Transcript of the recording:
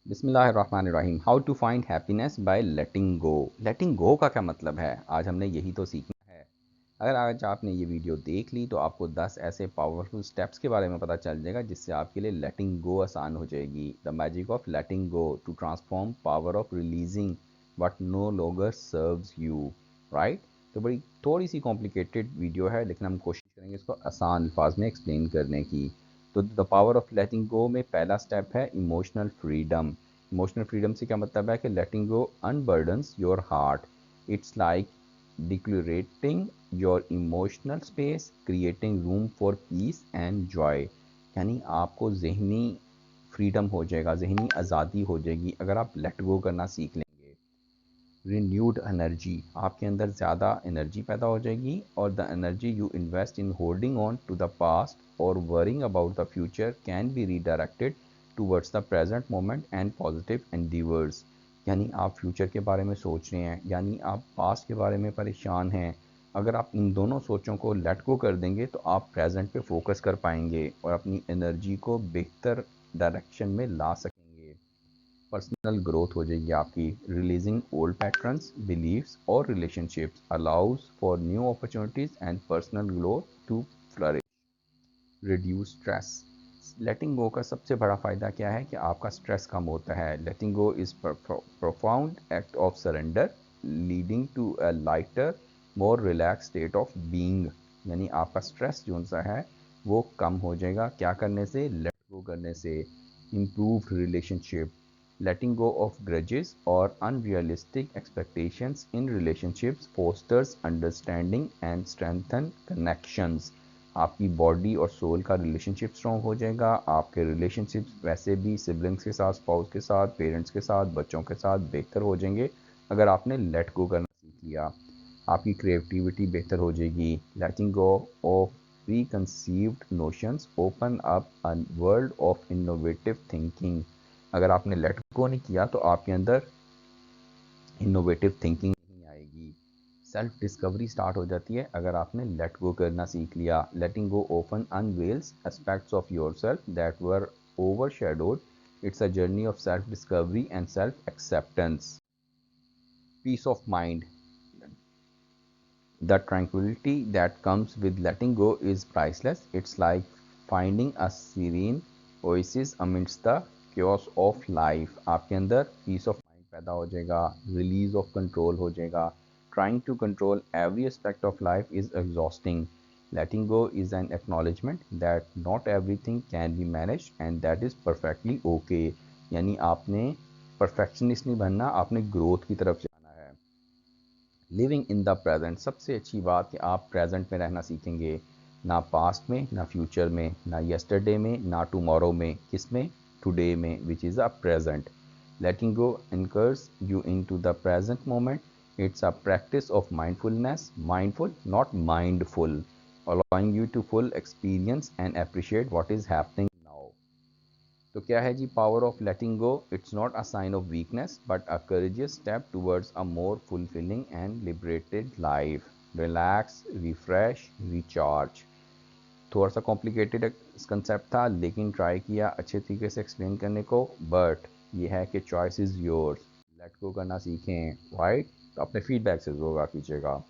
बिस्मिल्लाहिर्रहमानिर्रहीम। How to find happiness by letting go. Letting go का क्या मतलब है, आज हमने यही तो सीखना है। अगर आज आपने ये वीडियो देख ली तो आपको 10 ऐसे पावरफुल स्टेप्स के बारे में पता चल जाएगा जिससे आपके लिए लेटिंग गो आसान हो जाएगी। The magic of letting go to transform power of releasing what no longer serves you. Right. तो बड़ी थोड़ी सी कॉम्प्लिकेटेड वीडियो है, लेकिन हम कोशिश करेंगे इसको आसान अल्फाज में एक्सप्लेन करने की। तो द पावर ऑफ लेटिंग गो में पहला स्टेप है इमोशनल फ्रीडम। इमोशनल फ्रीडम से क्या मतलब है कि letting go unburdens your heart. It's like decluttering your emotional space, creating room for peace and joy. यानी आपको जहनी फ्रीडम हो जाएगा, जहनी आज़ादी हो जाएगी अगर आप लेट गो करना सीख लेंगे। रिन्यूड एनर्जी, आपके अंदर ज़्यादा एनर्जी पैदा हो जाएगी और the energy you invest in holding on to the past और worrying about the future can be redirected towards the present moment and positive endeavours. यानी आप फ्यूचर के बारे में सोच रहे हैं, यानी आप पास्ट के बारे में परेशान हैं। अगर आप इन दोनों सोचों को लेट गो कर देंगे तो आप प्रेजेंट पे फोकस कर पाएंगे और अपनी एनर्जी को बेहतर डायरेक्शन में ला सकेंगे। पर्सनल ग्रोथ हो जाएगी आपकी। रिलीजिंग ओल्ड पैटर्न्स, बिलीव्स और relationships allows for new opportunities and personal growth to flourish. Reduce stress. Letting go का सबसे बड़ा फ़ायदा क्या है कि आपका स्ट्रेस कम होता है। Letting go is profound act of surrender leading to a lighter more relax state of being. यानी आपका स्ट्रेस जो सा है वो कम हो जाएगा क्या करने से, लेट गो करने से। Improved relationship, letting go of grudges or unrealistic expectations in relationships fosters understanding and strengthen connections। आपकी बॉडी और सोल का रिलेशनशिप स्ट्रॉन्ग हो जाएगा। आपके रिलेशनशिप्स वैसे भी सिबलिंग्स के साथ, स्पाउस के साथ, पेरेंट्स के साथ, बच्चों के साथ बेहतर हो जाएंगे अगर आपने लेट गो करना सीख लिया। आपकी क्रिएटिविटी बेहतर हो जाएगी। Letting go of preconceived notions open up a world of innovative thinking. अगर आपने लेट गो नहीं किया तो आपके अंदर इनोवेटिव थिंकिंग नहीं आएगी। सेल्फ डिस्कवरी स्टार्ट हो जाती है अगर आपने लेट गो करना सीख लिया। Letting go open unveils aspects of yourself that were overshadowed. It's a journey of self discovery and self acceptance. Peace of mind, the tranquility that comes with letting go is priceless. It's like finding a serene oasis amidst the chaos of life. आपके अंदर peace of mind पैदा हो जाएगा, release of control हो जाएगा। Trying to control every aspect of life is exhausting. Letting go is an acknowledgement that not everything can be managed and that is perfectly okay. यानी आपने perfectionist नहीं बनना, आपने growth की तरफ जाना है। लिविंग इन द प्रेजेंट, सबसे अच्छी बात कि आप प्रेजेंट में रहना सीखेंगे। ना पास्ट में, ना फ्यूचर में, ना यस्टरडे में, ना टुमारो में, किस में, टुडे में, which is a present. Letting go anchors you into the present moment. It's a practice of mindfulness, mindful not mindful, allowing you to full experience and appreciate what is happening now। तो क्या है जी power of letting go? It's not a sign of weakness but a courageous step towards a more fulfilling and liberated life. Relax, refresh, recharge. थोड़ा सा complicated concept था, लेकिन try किया अच्छे तरीके से एक्सप्लेन करने को। बट ये है कि choice is yours. Let go करना सीखें, राइट? तो अपने फीडबैक से ज़रूर कीजिएगा।